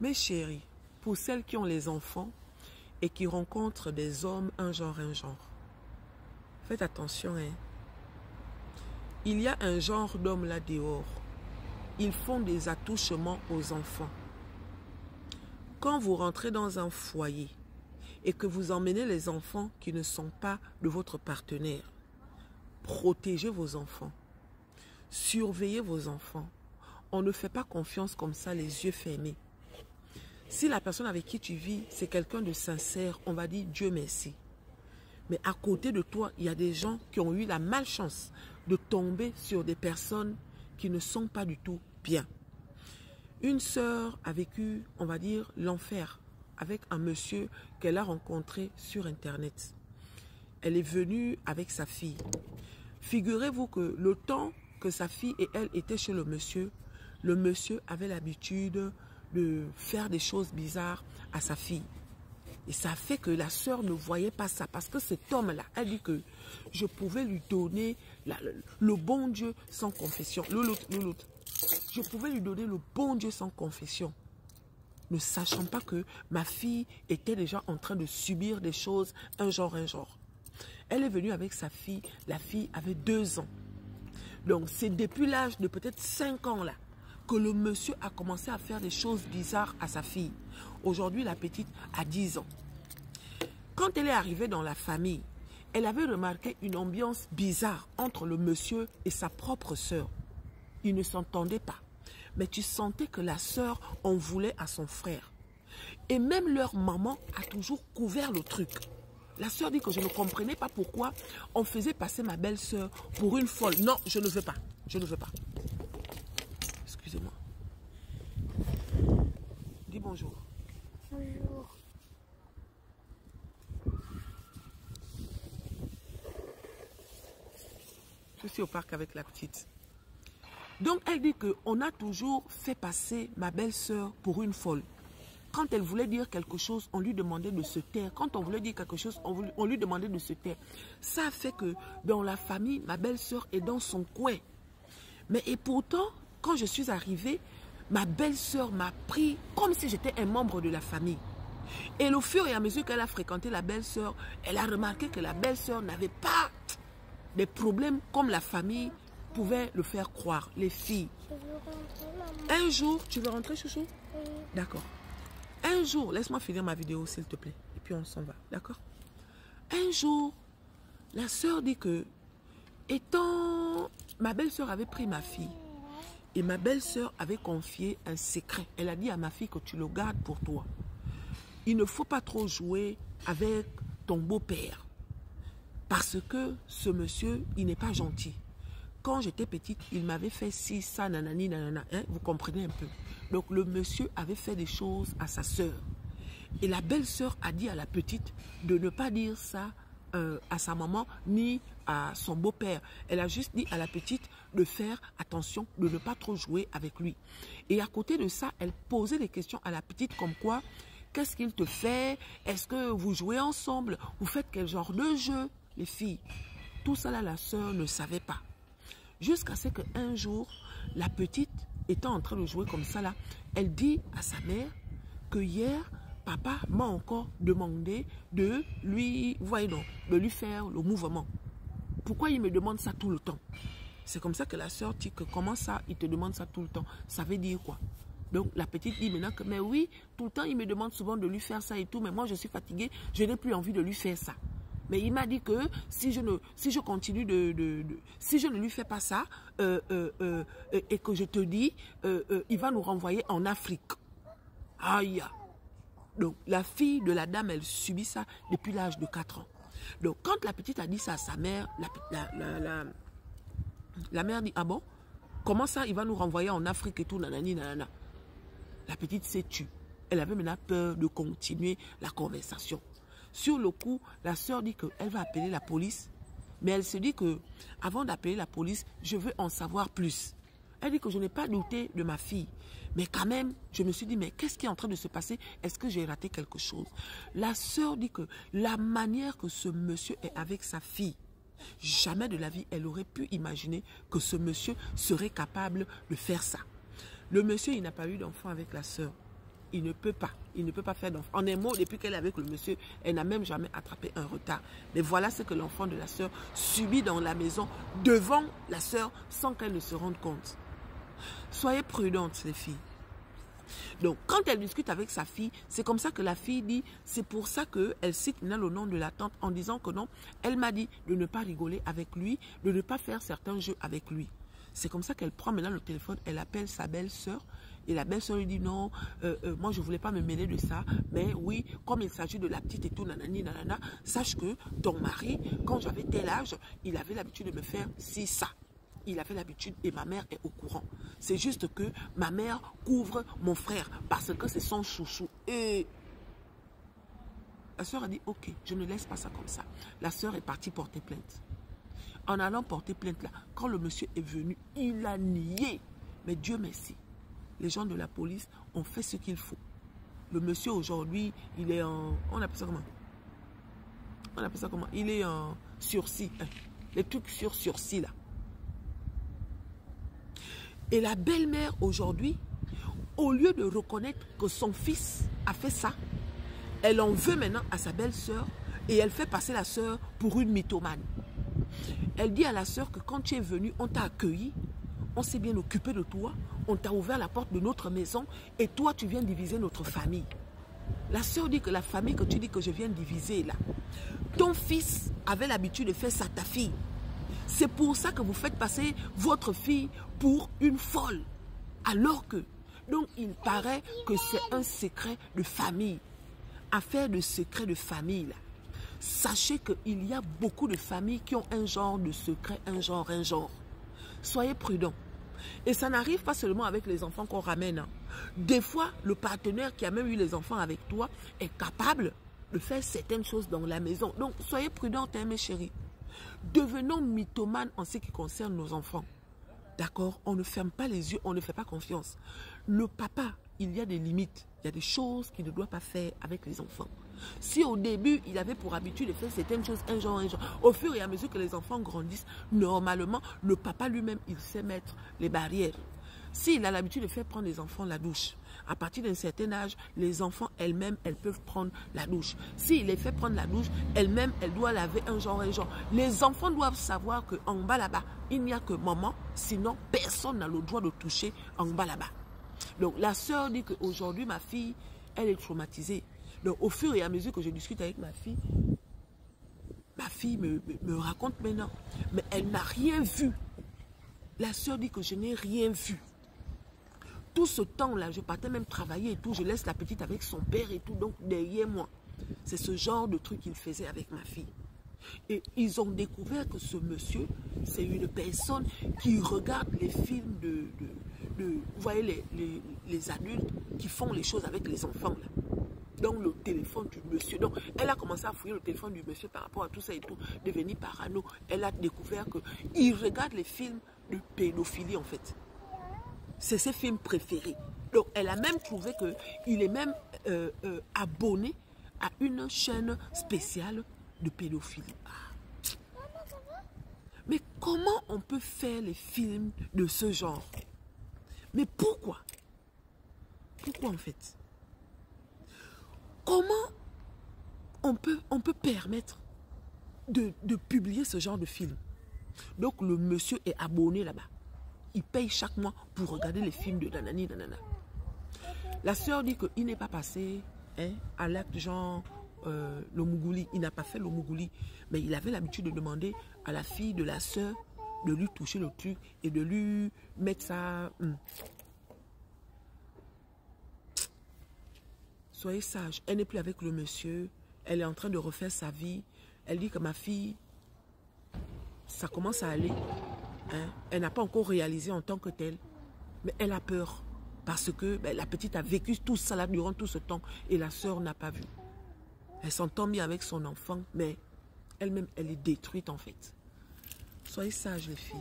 Mes chéris, pour celles qui ont les enfants et qui rencontrent des hommes un genre, faites attention, hein. Il y a un genre d'hommes là dehors. Ils font des attouchements aux enfants. Quand vous rentrez dans un foyer et que vous emmenez les enfants qui ne sont pas de votre partenaire, protégez vos enfants. Surveillez vos enfants. On ne fait pas confiance comme ça, les yeux fermés. Si la personne avec qui tu vis, c'est quelqu'un de sincère, on va dire Dieu merci. Mais à côté de toi, il y a des gens qui ont eu la malchance de tomber sur des personnes qui ne sont pas du tout bien. Une sœur a vécu, on va dire, l'enfer avec un monsieur qu'elle a rencontré sur Internet. Elle est venue avec sa fille. Figurez-vous que le temps que sa fille et elle étaient chez le monsieur avait l'habitude de faire des choses bizarres à sa fille. Et ça fait que la sœur ne voyait pas ça. Parce que cet homme-là, elle dit que je pouvais lui donner le bon Dieu sans confession. Louloute. Je pouvais lui donner le bon Dieu sans confession. Ne sachant pas que ma fille était déjà en train de subir des choses un genre. Elle est venue avec sa fille. La fille avait 2 ans. Donc c'est depuis l'âge de peut-être 5 ans là que le monsieur a commencé à faire des choses bizarres à sa fille. Aujourd'hui, la petite a 10 ans. Quand elle est arrivée dans la famille, elle avait remarqué une ambiance bizarre entre le monsieur et sa propre sœur. Ils ne s'entendaient pas. Mais tu sentais que la sœur en voulait à son frère. Et même leur maman a toujours couvert le truc. La sœur dit que je ne comprenais pas pourquoi on faisait passer ma belle-sœur pour une folle. Non, je ne veux pas. Je ne veux pas. Excusez-moi. Dis bonjour. Bonjour. Je suis au parc avec la petite. Donc elle dit qu'on a toujours fait passer ma belle-sœur pour une folle. Quand elle voulait dire quelque chose, on lui demandait de se taire. Quand on voulait dire quelque chose, on lui demandait de se taire. Ça fait que dans la famille, ma belle-sœur est dans son coin. Mais et pourtant, quand je suis arrivée, ma belle-sœur m'a pris comme si j'étais un membre de la famille. Et au fur et à mesure qu'elle a fréquenté la belle-sœur, elle a remarqué que la belle-sœur n'avait pas des problèmes comme la famille pouvait le faire croire, les filles. Je veux rentrer, maman. Un jour, tu veux rentrer, chouchou? Oui. D'accord. Un jour, laisse-moi finir ma vidéo, s'il te plaît. Et puis on s'en va, d'accord? Un jour, la sœur dit que, étant... Ma belle-sœur avait pris ma fille. Et ma belle-sœur avait confié un secret. Elle a dit à ma fille que tu le gardes pour toi. Il ne faut pas trop jouer avec ton beau-père. Parce que ce monsieur, il n'est pas gentil. Quand j'étais petite, il m'avait fait ci, ça, nanani, nanana. Hein, vous comprenez un peu. Donc le monsieur avait fait des choses à sa sœur. Et la belle-sœur a dit à la petite de ne pas dire ça à sa maman ni à son beau-père. Elle a juste dit à la petite de faire attention, de ne pas trop jouer avec lui. Et à côté de ça, elle posait des questions à la petite comme quoi, qu'est-ce qu'il te fait? Est-ce que vous jouez ensemble? Vous faites quel genre de jeu, les filles? Tout ça là, la sœur ne savait pas. Jusqu'à ce qu'un jour, la petite, étant en train de jouer comme ça là, elle dit à sa mère que hier, papa m'a encore demandé de lui, voyez donc, de lui faire le mouvement. Pourquoi il me demande ça tout le temps? C'est comme ça que la sœur dit que comment ça, il te demande ça tout le temps? Ça veut dire quoi? Donc la petite dit maintenant que, mais oui, tout le temps il me demande souvent de lui faire ça et tout, mais moi je suis fatiguée, je n'ai plus envie de lui faire ça. Mais il m'a dit que si je continue si je ne lui fais pas ça, et que je te dis, il va nous renvoyer en Afrique. Aïe! Donc la fille de la dame, elle subit ça depuis l'âge de 4 ans. Donc quand la petite a dit ça à sa mère, la mère dit, ah bon? Comment ça, il va nous renvoyer en Afrique et tout, nanani, nanana. La petite s'est tue. Elle avait maintenant peur de continuer la conversation. Sur le coup, la sœur dit qu'elle va appeler la police. Mais elle se dit que, avant d'appeler la police, je veux en savoir plus. Elle dit que je n'ai pas douté de ma fille. Mais quand même, je me suis dit, mais qu'est-ce qui est en train de se passer? Est-ce que j'ai raté quelque chose? La sœur dit que la manière que ce monsieur est avec sa fille, jamais de la vie, elle aurait pu imaginer que ce monsieur serait capable de faire ça. Le monsieur, il n'a pas eu d'enfant avec la sœur. il ne peut pas. Il ne peut pas faire d'enfant. En un mot, depuis qu'elle est avec le monsieur, elle n'a même jamais attrapé un retard. Mais voilà ce que l'enfant de la sœur subit dans la maison, devant la sœur, sans qu'elle ne se rende compte. Soyez prudentes, les filles. Donc, quand elle discute avec sa fille, c'est comme ça que la fille dit, c'est pour ça qu'elle cite le nom de la tante en disant que non, elle m'a dit de ne pas rigoler avec lui, de ne pas faire certains jeux avec lui. C'est comme ça qu'elle prend maintenant le téléphone, elle appelle sa belle-sœur, et la belle-sœur lui dit non, moi je ne voulais pas me mêler de ça, mais oui, comme il s'agit de la petite et tout, nanani, nanana, sache que ton mari, quand j'avais tel âge, il avait l'habitude de me faire ci, ça. Il avait l'habitude et ma mère est au courant. C'est juste que ma mère couvre mon frère parce que c'est son chouchou. Et la sœur a dit, ok, je ne laisse pas ça comme ça. La sœur est partie porter plainte. En allant porter plainte là, quand le monsieur est venu, il a nié. Mais Dieu merci, les gens de la police ont fait ce qu'il faut. Le monsieur aujourd'hui, il est en... On appelle ça comment? On appelle ça comment? Il est en sursis. Hein, les trucs sur sursis là. Et la belle-mère aujourd'hui, au lieu de reconnaître que son fils a fait ça, elle en veut maintenant à sa belle-sœur et elle fait passer la sœur pour une mythomane. Elle dit à la sœur que quand tu es venue, on t'a accueilli, on s'est bien occupé de toi, on t'a ouvert la porte de notre maison et toi tu viens diviser notre famille. La sœur dit que la famille que tu dis que je viens diviser là, ton fils avait l'habitude de faire ça à ta fille. C'est pour ça que vous faites passer votre fille pour une folle. Alors que, donc il paraît que c'est un secret de famille. Affaire de secret de famille là. Sachez qu'il y a beaucoup de familles qui ont un genre de secret, un genre. Soyez prudents. Et ça n'arrive pas seulement avec les enfants qu'on ramène. Hein. Des fois, le partenaire qui a même eu les enfants avec toi est capable de faire certaines choses dans la maison. Donc, soyez prudents, hein, mes chéris. Devenons mythomanes en ce qui concerne nos enfants. D'accord? On ne ferme pas les yeux, on ne fait pas confiance. Le papa, il y a des limites. Il y a des choses qu'il ne doit pas faire avec les enfants. Si au début, il avait pour habitude de faire certaines choses, un genre, au fur et à mesure que les enfants grandissent, normalement, le papa lui-même, il sait mettre les barrières. S'il a l'habitude de faire prendre les enfants la douche, à partir d'un certain âge, les enfants elles-mêmes, elles peuvent prendre la douche. S'il les fait prendre la douche, elles-mêmes, elles doivent laver un genre. Les enfants doivent savoir qu'en bas là-bas, il n'y a que maman, sinon personne n'a le droit de toucher en bas là-bas. Donc la sœur dit qu'aujourd'hui, ma fille, elle est traumatisée. Donc au fur et à mesure que je discute avec ma fille me raconte maintenant, mais elle n'a rien vu. La sœur dit que je n'ai rien vu. Tout ce temps-là, je partais même travailler et tout, je laisse la petite avec son père et tout, donc derrière moi. C'est ce genre de truc qu'il faisait avec ma fille. Et ils ont découvert que ce monsieur, c'est une personne qui regarde les films vous voyez, les adultes qui font les choses avec les enfants, là. Donc le téléphone du monsieur. Donc elle a commencé à fouiller le téléphone du monsieur par rapport à tout ça et tout, devenir parano. Elle a découvert qu'il regarde les films de pédophilie en fait. C'est ses films préférés. Donc elle a même trouvé qu'il est même abonné à une chaîne spéciale de pédophilie. Ah. Mais comment on peut faire les films de ce genre? Mais pourquoi? Pourquoi en fait? Comment on peut permettre de publier ce genre de film? Donc le monsieur est abonné là-bas. Il paye chaque mois pour regarder les films de nanani, nanana. La sœur dit qu'il n'est pas passé à l'acte genre le mougouli. Il n'a pas fait le mougouli. Mais il avait l'habitude de demander à la fille de la sœur de lui toucher le truc et de lui mettre ça... Soyez sage. Elle n'est plus avec le monsieur. Elle est en train de refaire sa vie. Elle dit que ma fille, ça commence à aller. Hein? Elle n'a pas encore réalisé en tant que telle. Mais elle a peur. Parce que la petite a vécu tout ça là durant tout ce temps. Et la sœur n'a pas vu. Elle s'entend bien avec son enfant. Mais elle-même, elle est détruite en fait. Soyez sages les filles.